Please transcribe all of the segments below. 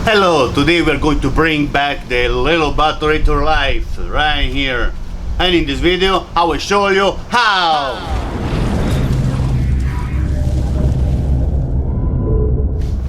Hello, today we're going to bring back the little battery to life right here. And in this video, I will show you how.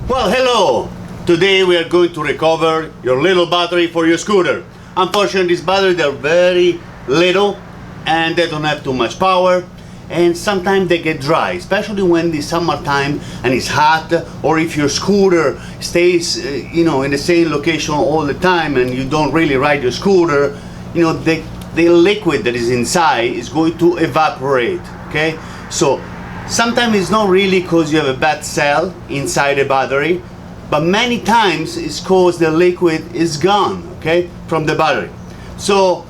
Well, hello. Today we are going to recover your little battery for your scooter. Unfortunately, these batteries are very little and they don't have too much power. And sometimes they get dry, especially when it's summertime and it's hot, or if your scooter stays in the same location all the time and you don't really ride your scooter, the liquid that is inside is going to evaporate. Okay, so sometimes it's not really because you have a bad cell inside the battery, but many times it's because the liquid is gone, okay, from the battery. So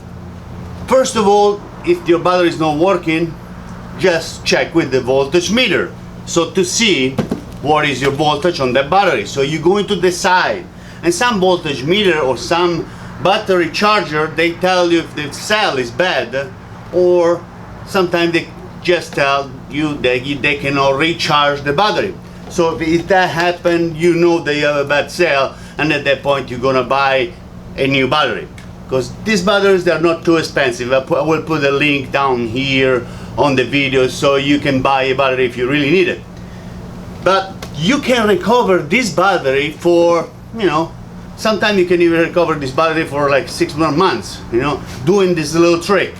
first of all, if your battery is not working, just check with the voltage meter, so to see what is your voltage on that battery. So you're going to decide, and some voltage meter or some battery charger, they tell you if the cell is bad, or sometimes they just tell you that they cannot recharge the battery. So if that happens, you know that you have a bad cell, and at that point you're gonna buy a new battery, because these batteries, they're not too expensive. I will put a link down here on the video so you can buy a battery if you really need it. But you can recover this battery for, sometimes you can even recover this battery for like 6 more months, doing this little trick.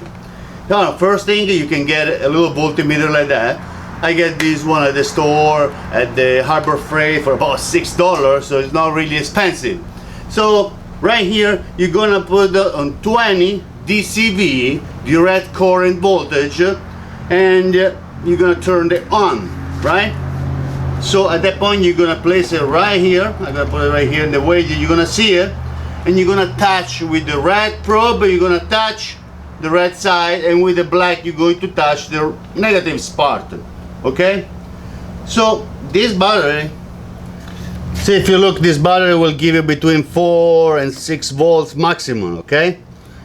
First thing, you can get a little voltmeter like that. I get this one at the store at the Harbor Freight for about $6, so it's not really expensive. So right here, you're gonna put on 20 DCV, direct current voltage, and you're gonna turn it on, right? So at that point, you're gonna place it right here. I'm gonna put it right here in the way that you're gonna see it, and you're gonna touch with the red probe. You're gonna touch the red side, and with the black, you're going to touch the negative spot. Okay? So this battery, see, if you look, this battery will give you between 4 and 6 volts maximum. Okay?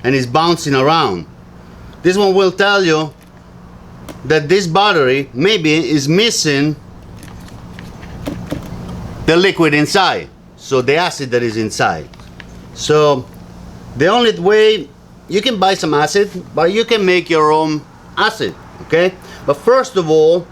And it's bouncing around. This one will tell you that this battery maybe is missing the liquid inside, so the acid that is inside. So the only way, you can buy some acid, but you can make your own acid, okay? But first of all,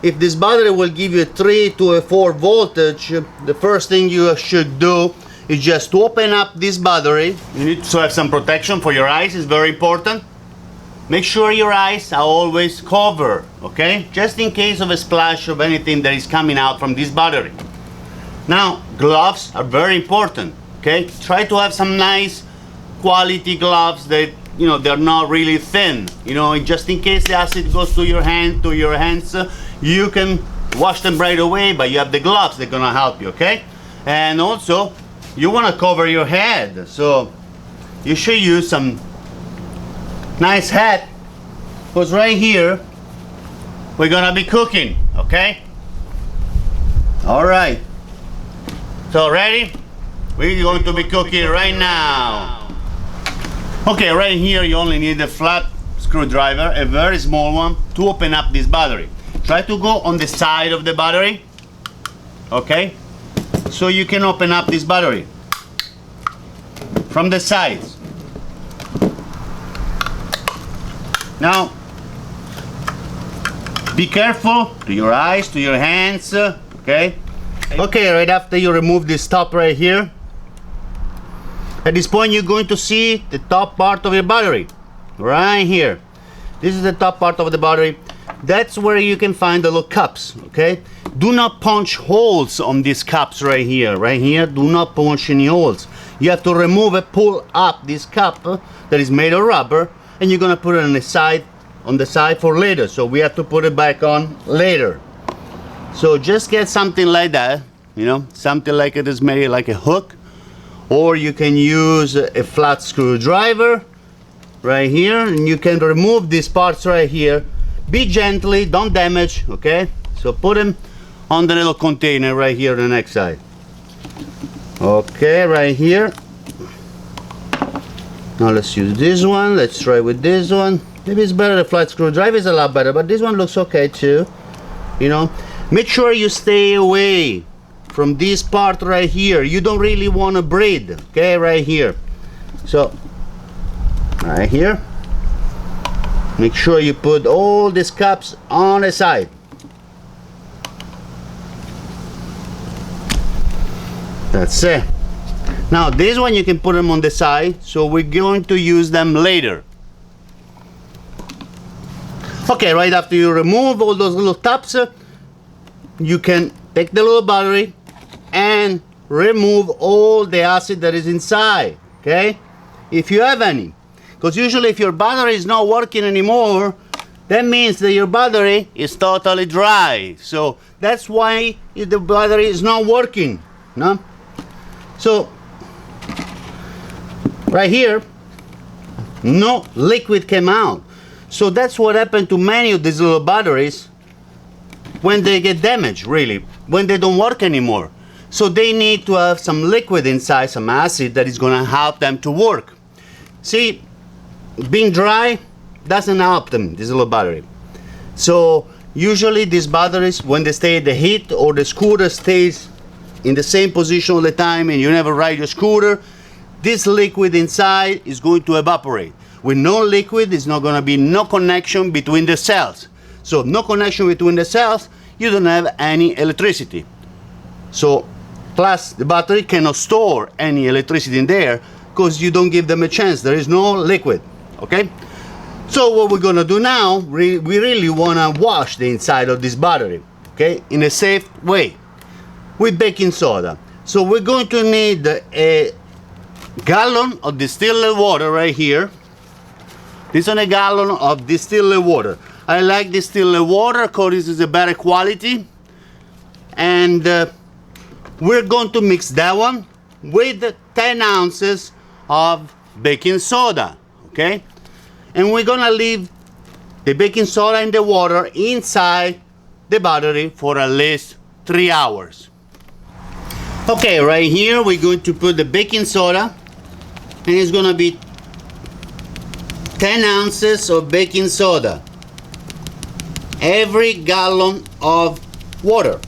if this battery will give you a 3 to a 4 voltage, the first thing you should do is just to open up this battery. You need to have some protection for your eyes, it's very important. Make sure your eyes are always covered, okay? Just in case of a splash of anything that is coming out from this battery. Now, gloves are very important, okay? Try to have some nice quality gloves that, they're not really thin. Just in case the acid goes to your hands, you can wash them right away, but you have the gloves that are gonna help you, okay? And also, you wanna cover your head, so you should use some nice hat, because right here we're gonna be cooking, okay? All right, so ready? We're going to be cooking right now. Okay, right here you only need a flat screwdriver, a very small one, to open up this battery. Try to go on the side of the battery, okay? So you can open up this battery from the sides. Now, be careful to your eyes, to your hands, okay? Okay, right after you remove this top right here, at this point you're going to see the top part of your battery, right here. This is the top part of the battery. That's where you can find the little cups, okay? Do not punch holes on these cups right here. Right here, do not punch any holes. You have to remove it, pull up this cup that is made of rubber, and you're gonna put it on the side for later. So we have to put it back on later. So just get something like that, something like it is made like a hook, or you can use a flat screwdriver right here, and you can remove these parts right here. Be gently, don't damage, okay? So put them on the little container right here on the next side. Okay, right here. Now let's use this one. Let's try with this one. Maybe it's better. The flat screwdriver is a lot better, but this one looks okay too. Make sure you stay away from this part right here. You don't really want to breathe, okay, right here. So right here, make sure you put all these caps on the side. That's it. Now this one you can put them on the side, so we're going to use them later. Okay, right after you remove all those little tops, you can take the little battery and remove all the acid that is inside, okay? If you have any. Because usually if your battery is not working anymore, that means that your battery is totally dry. So that's why the battery is not working, no? So right here, no liquid came out. So that's what happened to many of these little batteries when they get damaged, really, when they don't work anymore. So they need to have some liquid inside, some acid that is going to help them to work. See, being dry doesn't help them, this little battery. So usually these batteries, when they stay at the heat or the scooter stays in the same position all the time and you never ride your scooter, this liquid inside is going to evaporate. With no liquid, there's not going to be no connection between the cells. So no connection between the cells, you don't have any electricity. So plus the battery cannot store any electricity in there because you don't give them a chance. There is no liquid, okay? So what we're going to do now, we really want to wash the inside of this battery, okay, in a safe way with baking soda. So we're going to need a gallon of distilled water right here. This is a gallon of distilled water. I like distilled water because this is a better quality. And we're going to mix that one with 10 ounces of baking soda, okay? And we're gonna leave the baking soda and the water inside the battery for at least 3 hours. Okay, right here we're going to put the baking soda, and it's gonna be 10 ounces of baking soda every gallon of water.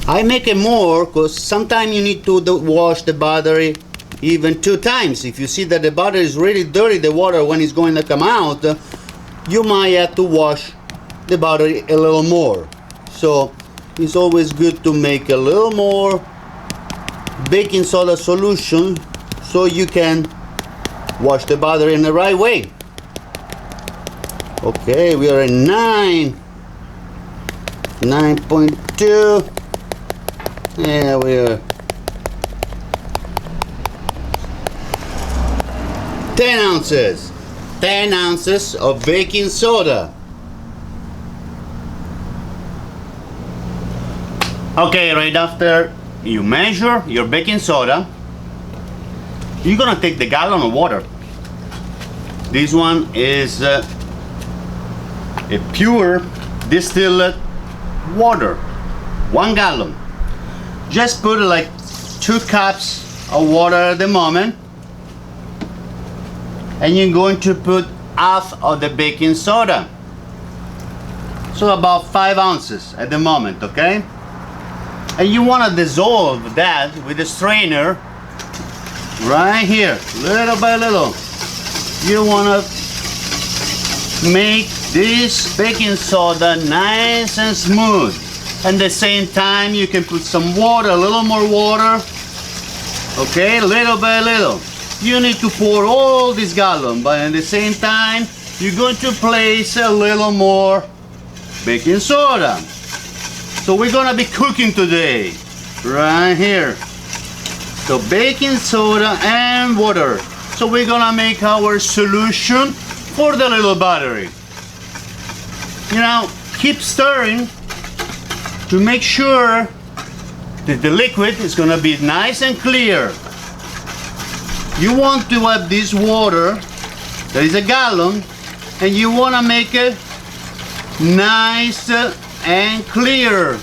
I make it more because sometimes you need to wash the battery even 2 times. If you see that the battery is really dirty, the water when it's going to come out, you might have to wash the battery a little more. So it's always good to make a little more baking soda solution so you can wash the battery in the right way. Okay, we are at 9.2. Yeah, we are 10 ounces. 10 ounces of baking soda. Okay, right after you measure your baking soda, you're gonna take the gallon of water. This one is a pure distilled water, 1 gallon. Just put like 2 cups of water at the moment, and you're going to put half of the baking soda, so about 5 ounces at the moment, okay? And you want to dissolve that with a strainer right here, little by little. You want to make this baking soda nice and smooth. At the same time, you can put some water, a little more water, okay, little by little. You need to pour all this gallon, but at the same time, you're going to place a little more baking soda. So we're gonna be cooking today, right here. So baking soda and water. So we're gonna make our solution for the little battery. You know, keep stirring to make sure that the liquid is gonna be nice and clear. You want to have this water, there is a gallon, and you wanna make it nice and clear.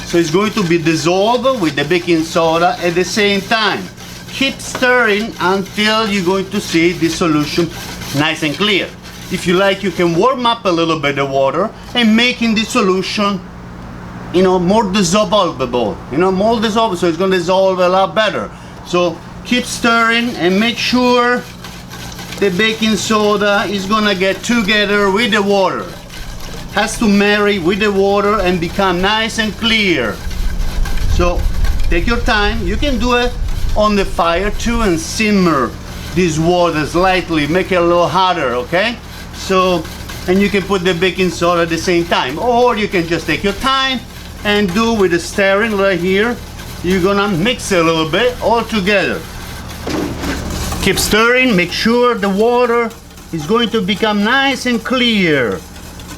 So it's going to be dissolved with the baking soda at the same time. Keep stirring until you're going to see the solution nice and clear. If you like, you can warm up a little bit the water and making the solution, you know, more dissolvable, you know, more dissolvable, so it's going to dissolve a lot better. So keep stirring and make sure the baking soda is going to get together with the water. Has to marry with the water and become nice and clear. So take your time. You can do it on the fire too and simmer this water slightly, make it a little hotter, okay? So, and you can put the baking soda at the same time, or you can just take your time and do with the stirring right here. You're gonna mix it a little bit all together. Keep stirring, make sure the water is going to become nice and clear.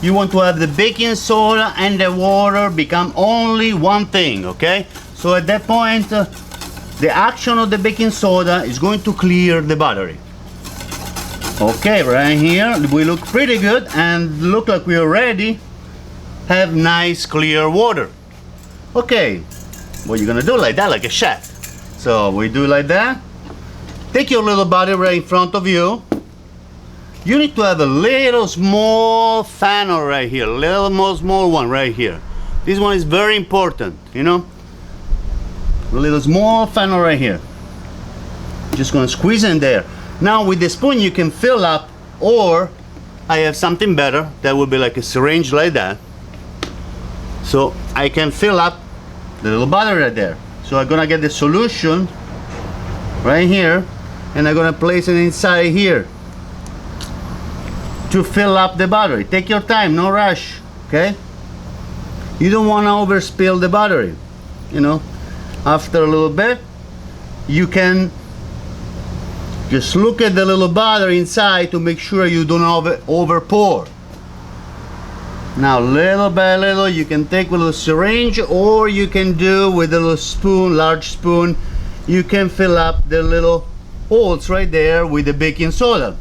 You want to have the baking soda and the water become only one thing, okay? So at that point, the action of the baking soda is going to clear the battery. Okay, right here we look pretty good and look like we already have nice clear water. Okay, what you're gonna do like that, like a chef. So we do like that. Take your little battery right in front of you. You need to have a little small funnel right here, little more small one right here. This one is very important, you know. A little small funnel right here. Just gonna squeeze in there. Now with the spoon you can fill up, or I have something better that would be like a syringe like that. So I can fill up the little battery right there. So I'm gonna get the solution right here and I'm gonna place it inside here to fill up the battery. Take your time, no rush, okay? You don't wanna overspill the battery, you know. After a little bit, you can just look at the little battery inside to make sure you don't over pour. Now little by little you can take with a syringe, or you can do with a little spoon, large spoon. You can fill up the little holes right there with the baking soda.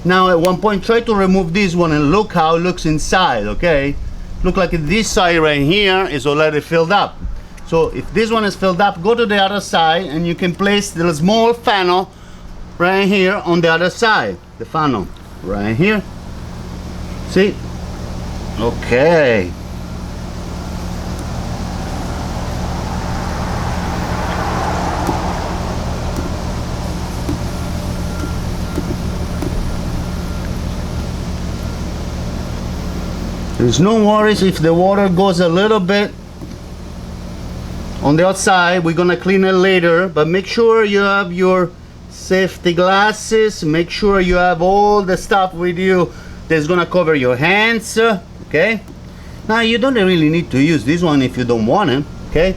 Now at one point try to remove this one and look how it looks inside, okay? Look like this side right here is already filled up. So if this one is filled up, go to the other side and you can place the small funnel right here on the other side. The funnel right here. See? Okay. There's no worries if the water goes a little bit on the outside. We're gonna clean it later, but make sure you have your safety glasses. Make sure you have all the stuff with you that's gonna cover your hands, okay? Now you don't really need to use this one if you don't want it, okay?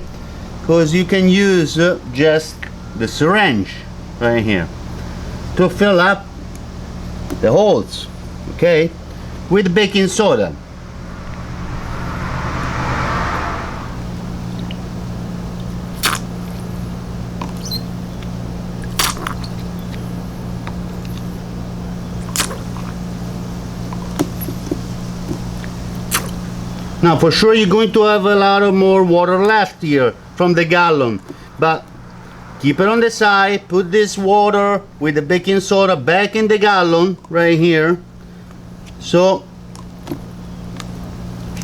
Because you can use just the syringe right here to fill up the holes, okay, with baking soda. Now for sure you're going to have a lot of more water left here from the gallon, but keep it on the side. Put this water with the baking soda back in the gallon right here, so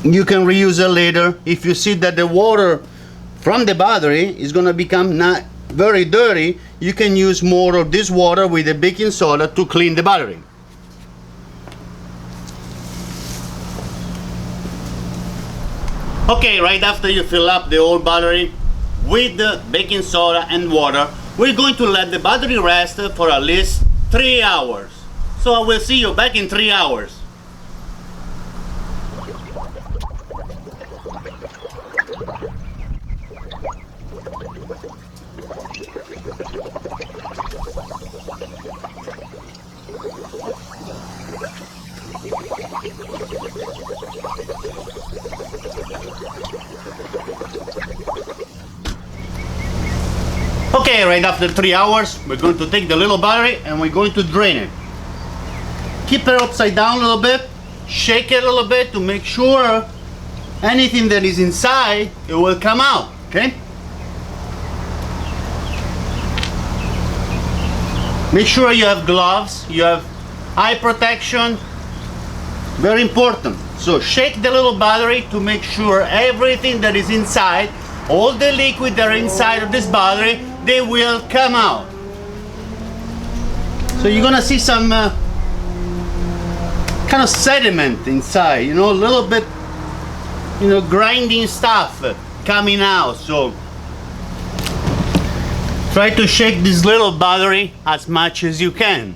you can reuse it later. If you see that the water from the battery is going to become not very dirty, you can use more of this water with the baking soda to clean the battery. Okay, right after you fill up the old battery with the baking soda and water, we're going to let the battery rest for at least 3 hours. So I will see you back in 3 hours. Okay, right after 3 hours, we're going to take the little battery and we're going to drain it. Keep it upside down a little bit, shake it a little bit to make sure anything that is inside, it will come out, okay? Make sure you have gloves, you have eye protection, very important. So shake the little battery to make sure everything that is inside, all the liquid that are inside of this battery, they will come out. So you're gonna see some kind of sediment inside, you know, a little bit, you know, grinding stuff coming out. So try to shake this little battery as much as you can.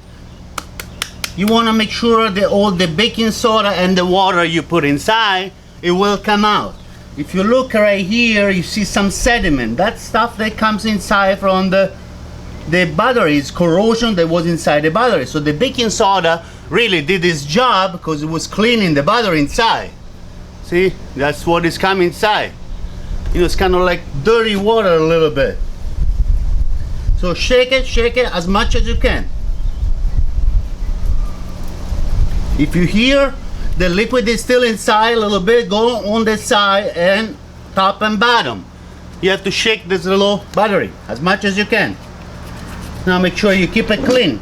You want to make sure that all the baking soda and the water you put inside, it will come out. If you look right here, you see some sediment. That stuff that comes inside from the battery is corrosion that was inside the battery. So the baking soda really did its job because it was cleaning the battery inside. See, that's what is coming inside. You know, it's kind of like dirty water a little bit. So shake it as much as you can. If you hear the liquid is still inside a little bit, go on the side and top and bottom. You have to shake this little battery as much as you can. Now make sure you keep it clean.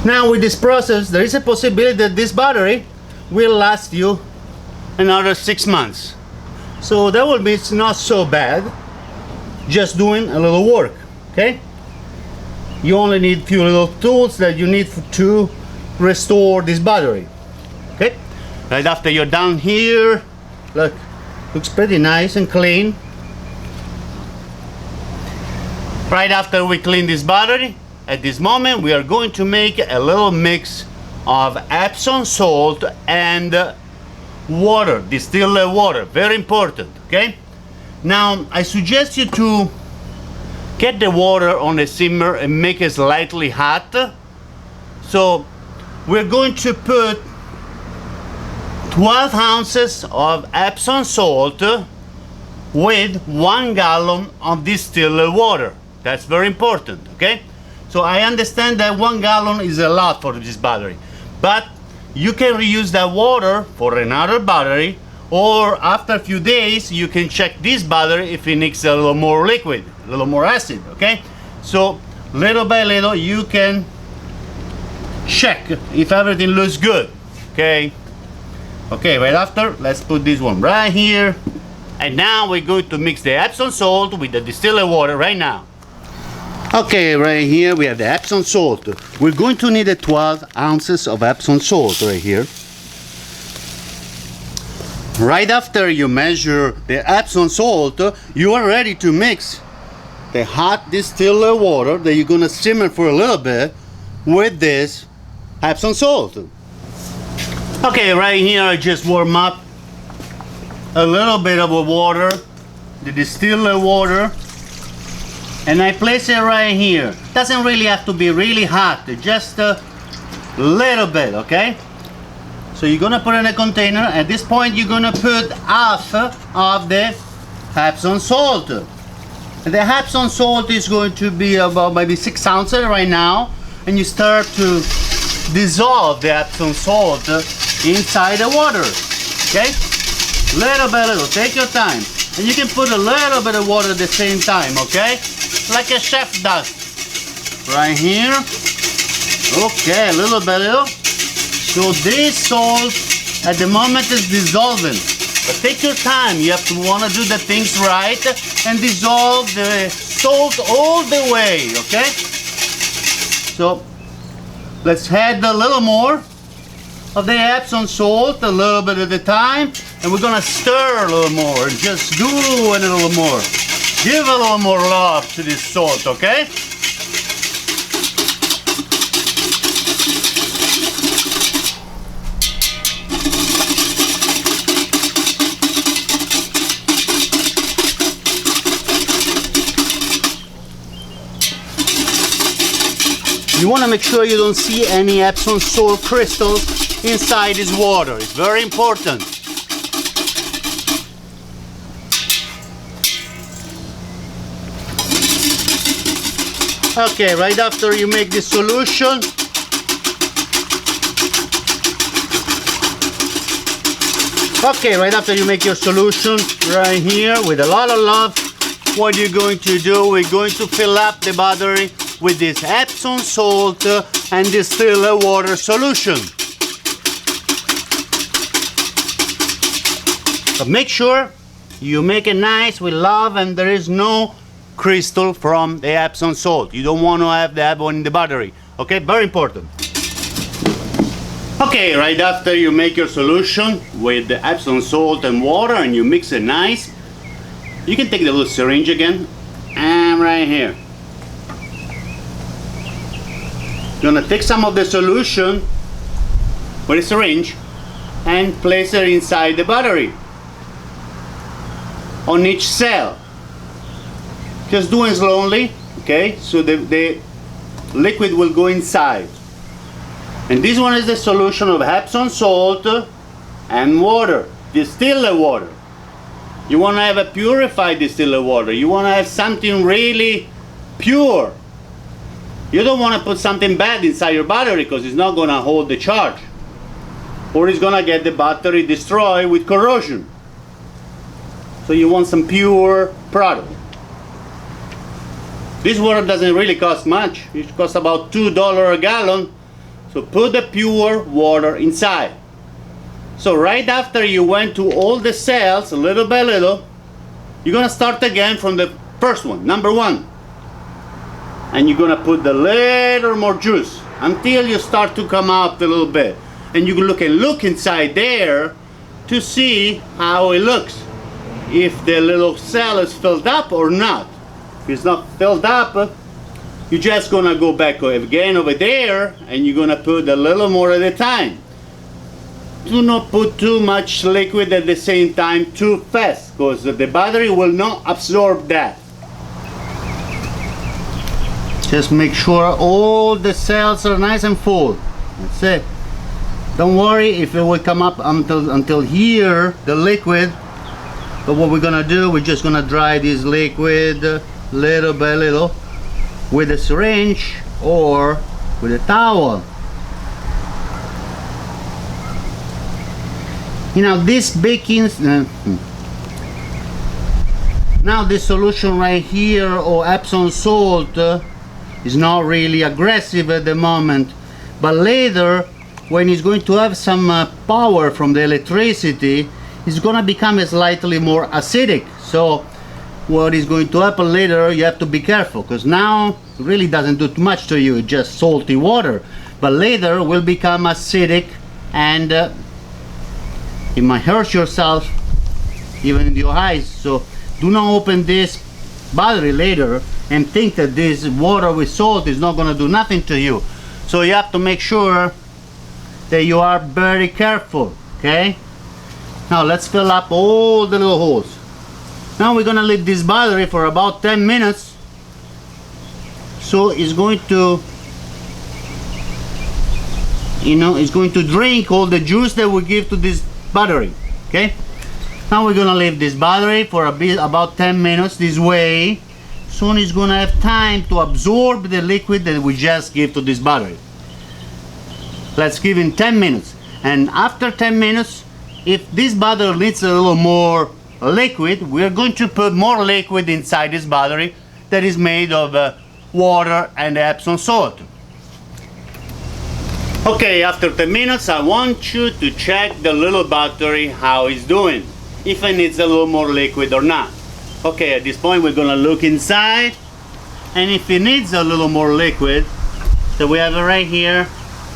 Now with this process, there is a possibility that this battery will last you another 6 months. So that will be, it's not so bad, just doing a little work, okay? You only need a few little tools that you need to restore this battery, okay? Right after you're down here, look, looks pretty nice and clean. Right after we clean this battery, at this moment we are going to make a little mix of Epsom salt and water, distilled water, very important, okay? Now I suggest you to get the water on a simmer and make it slightly hot. So we're going to put 12 ounces of Epsom salt with 1 gallon of distilled water. That's very important, okay? So I understand that 1 gallon is a lot for this battery, but you can reuse that water for another battery, or after a few days you can check this battery if it needs a little more liquid, a little more acid, okay? So little by little you can check if everything looks good, okay? Okay, right after, let's put this one right here. And now we're going to mix the Epsom salt with the distilled water right now. Okay, right here we have the Epsom salt. We're going to need 12 ounces of Epsom salt right here. Right after you measure the Epsom salt, you are ready to mix the hot distilled water that you're gonna simmer for a little bit with this Epsom salt. Okay, right here I just warm up a little bit of the water, the distilled water, and I place it right here. Doesn't really have to be really hot, just a little bit, okay? So you're gonna put it in a container. At this point you're gonna put half of the Epsom salt. And the Epsom salt is going to be about maybe 6 ounces right now, and you start to dissolve the Epsom salt inside the water, okay? Little by little, take your time. And you can put a little bit of water at the same time, okay? Like a chef does. Right here. Okay, little by little. So this salt at the moment is dissolving. But take your time, you have to want to do the things right and dissolve the salt all the way, okay? So let's add a little more of the Epsom salt, a little bit at a time, and we're gonna stir a little more, just do a little more. Give a little more love to this salt, okay? You want to make sure you don't see any Epsom salt crystals inside this water. It's very important. Okay, right after you make this solution, your solution right here with a lot of love, what you're going to do, we're going to fill up the battery with this Epsom salt and distilled water solution. But make sure you make it nice with love and there is no crystal from the Epsom salt. You don't want to have that one in the battery. Okay, very important. Okay, right after you make your solution with the Epsom salt and water and you mix it nice, you can take the little syringe again and right here. You're gonna take some of the solution with a syringe and place it inside the battery on each cell. Just do it slowly, okay? So the liquid will go inside. And this one is the solution of Epsom salt and water, distilled water. You want to have a purified distilled water. You want to have something really pure. You don't want to put something bad inside your battery because it's not going to hold the charge. Or it's going to get the battery destroyed with corrosion. So you want some pure product. This water doesn't really cost much. It costs about $2 a gallon. So put the pure water inside. So right after you went to all the cells, little by little, you're gonna start again from the first one, number 1. And you're gonna put the little more juice until you start to come out a little bit. And you can look inside there to see how it looks. If the little cell is filled up or not. If it's not filled up, you're just gonna go back again over there and you're gonna put a little more at a time. Do not put too much liquid at the same time too fast because the battery will not absorb that. Just make sure all the cells are nice and full. That's it. Don't worry if it will come up until here, the liquid. But what we're gonna do, we're just gonna dry this liquid little by little with a syringe or with a towel. You know, this baking now this solution right here or Epsom salt is not really aggressive at the moment, but later when it's going to have some power from the electricity, it's gonna become slightly more acidic. So what is going to happen later, you have to be careful because now it really doesn't do too much to you, it's just salty water, but later will become acidic and it might hurt yourself even in your eyes. So do not open this battery later and think that this water with salt is not going to do nothing to you. So you have to make sure that you are very careful. Okay, now let's fill up all the little holes. Now we're gonna leave this battery for about 10 minutes. So it's going to, you know, it's going to drink all the juice that we give to this battery. Okay, now we're gonna leave this battery for about 10 minutes this way. Soon it's gonna have time to absorb the liquid that we just give to this battery. Let's give it 10 minutes, and after 10 minutes, if this battery needs a little more liquid, we're going to put more liquid inside this battery that is made of water and Epsom salt. Okay, after 10 minutes I want you to check the little battery how it's doing, if it needs a little more liquid or not. Okay, at this point we're gonna look inside, and if it needs a little more liquid, so we have it right here,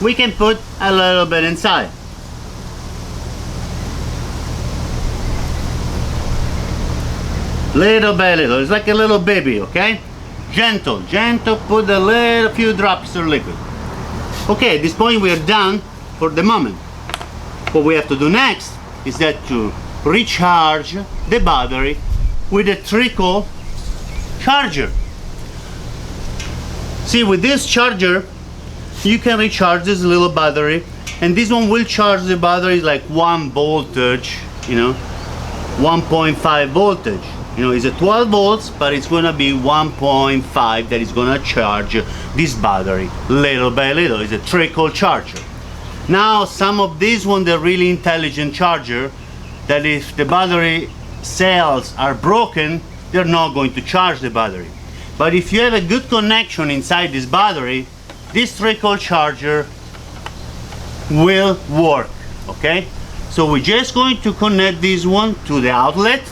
we can put a little bit inside. Little by little, it's like a little baby, okay? Gentle, put a few drops of liquid. Okay, at this point we are done for the moment. What we have to do next is that to recharge the battery with a trickle charger. See, with this charger, you can recharge this little battery, and this one will charge the battery like 1 voltage, you know, 1.5 voltage. You know, it's a 12 volts, but it's gonna be 1.5 that is gonna charge this battery little by little. It's a trickle charger. Now, some of these ones, they're really intelligent charger, that if the battery cells are broken, they're not going to charge the battery. But if you have a good connection inside this battery, this trickle charger will work. Okay, so we're just going to connect this one to the outlet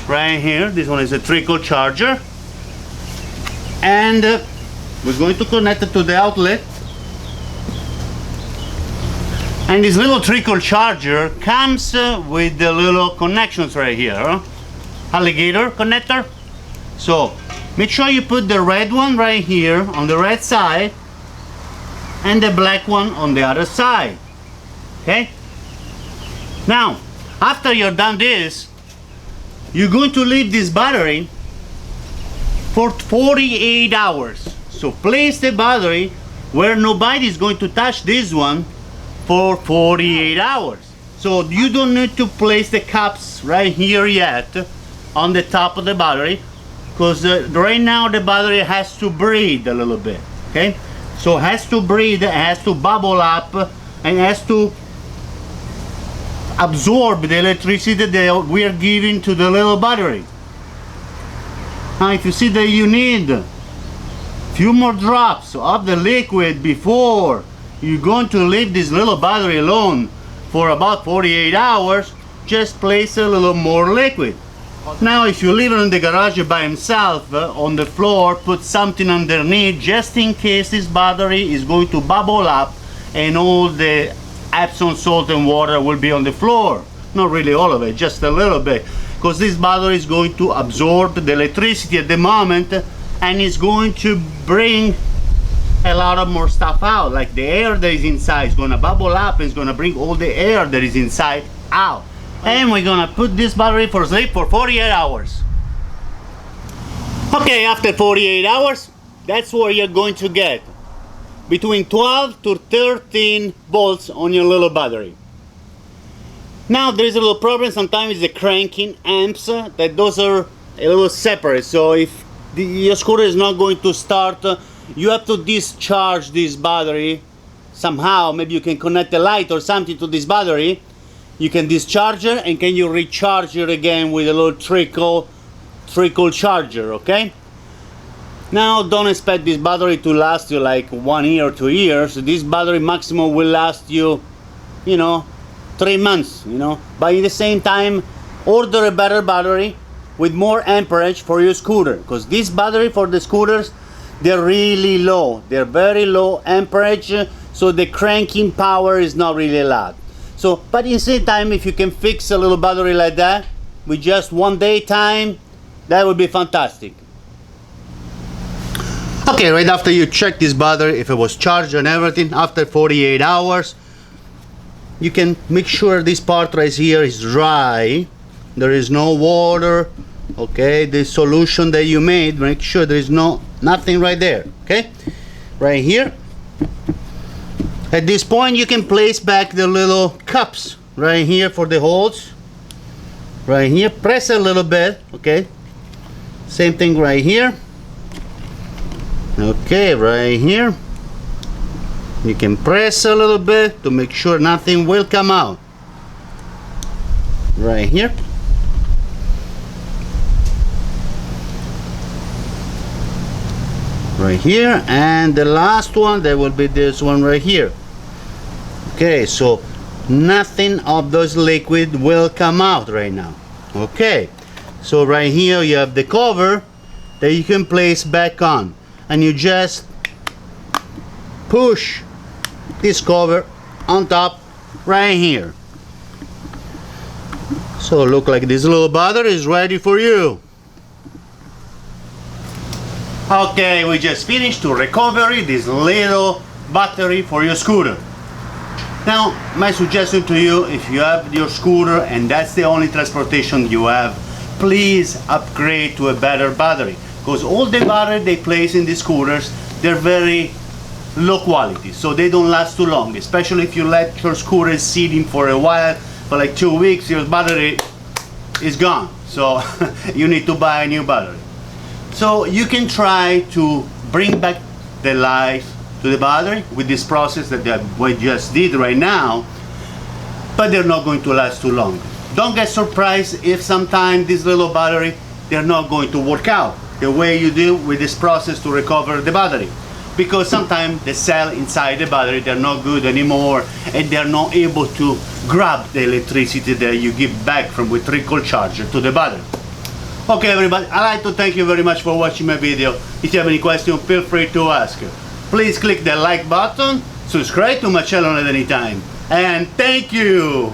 right here. This one is a trickle charger, and we're going to connect it to the outlet. And this little trickle charger comes with the little connections right here, alligator connector. So make sure you put the red one right here on the red side and the black one on the other side. Okay, now after you're done this, you're going to leave this battery for 48 hours. So place the battery where nobody is going to touch this one for 48 hours. So you don't need to place the caps right here yet on the top of the battery, because right now the battery has to breathe a little bit. Okay, so it has to breathe, it has to bubble up, and has to absorb the electricity that we are giving to the little battery. Now if you see that you need a few more drops of the liquid before you're going to leave this little battery alone for about 48 hours, just place a little more liquid. Now if you leave it in the garage by himself on the floor, put something underneath just in case this battery is going to bubble up and all the Epsom salt and water will be on the floor. Not really all of it, just a little bit, because this battery is going to absorb the electricity at the moment, and it's going to bring a lot of more stuff out. Like the air that is inside is going to bubble up and it's going to bring all the air that is inside out. And we're going to put this battery for sleep for 48 hours. Okay, after 48 hours, that's where you're going to get between 12 to 13 volts on your little battery. Now there's a little problem sometimes with the cranking amps, that those are a little separate. So if your scooter is not going to start, you have to discharge this battery somehow. Maybe you can connect a light or something to this battery. You can discharge it, and can you recharge it again with a little trickle charger. Okay, now don't expect this battery to last you like 1 year or 2 years. This battery maximum will last you, 3 months, but at the same time, order a better battery with more amperage for your scooter, because this battery for the scooters, they're really low. They're very low amperage, so the cranking power is not really a lot. So, but in the same time, if you can fix a little battery like that with just 1 day time, that would be fantastic. Okay, right after you check this battery, if it was charged and everything, after 48 hours, you can make sure this part right here is dry. There is no water. Okay, the solution that you made, make sure there is nothing right there. Okay, right here. At this point, you can place back the little cups right here for the holes. Right here, press a little bit. Okay, same thing right here. Okay, right here. You can press a little bit to make sure nothing will come out. Right here. Right here, and the last one, that will be this one right here. Okay, so nothing of those liquid will come out right now. Okay, so right here you have the cover that you can place back on, and you just push this cover on top right here. So look like this little battery is ready for you. Okay, we just finished to recover this little battery for your scooter. Now, my suggestion to you, if you have your scooter and that's the only transportation you have, please upgrade to a better battery, because all the battery they place in the scooters, they're very low quality, so they don't last too long, especially if you let your scooter sitting for a while, for like 2 weeks, your battery is gone, so you need to buy a new battery. So you can try to bring back the life to the battery with this process that we just did right now, but they're not going to last too long. Don't get surprised if sometime this little battery, they're not going to work out. the way you do with this process to recover the battery. Because sometimes the cell inside the battery, they're not good anymore, and they're not able to grab the electricity that you give back from with trickle charger to the battery. Okay everybody, I'd like to thank you very much for watching my video. If you have any questions, feel free to ask. Please click the like button, subscribe to my channel at any time, and thank you!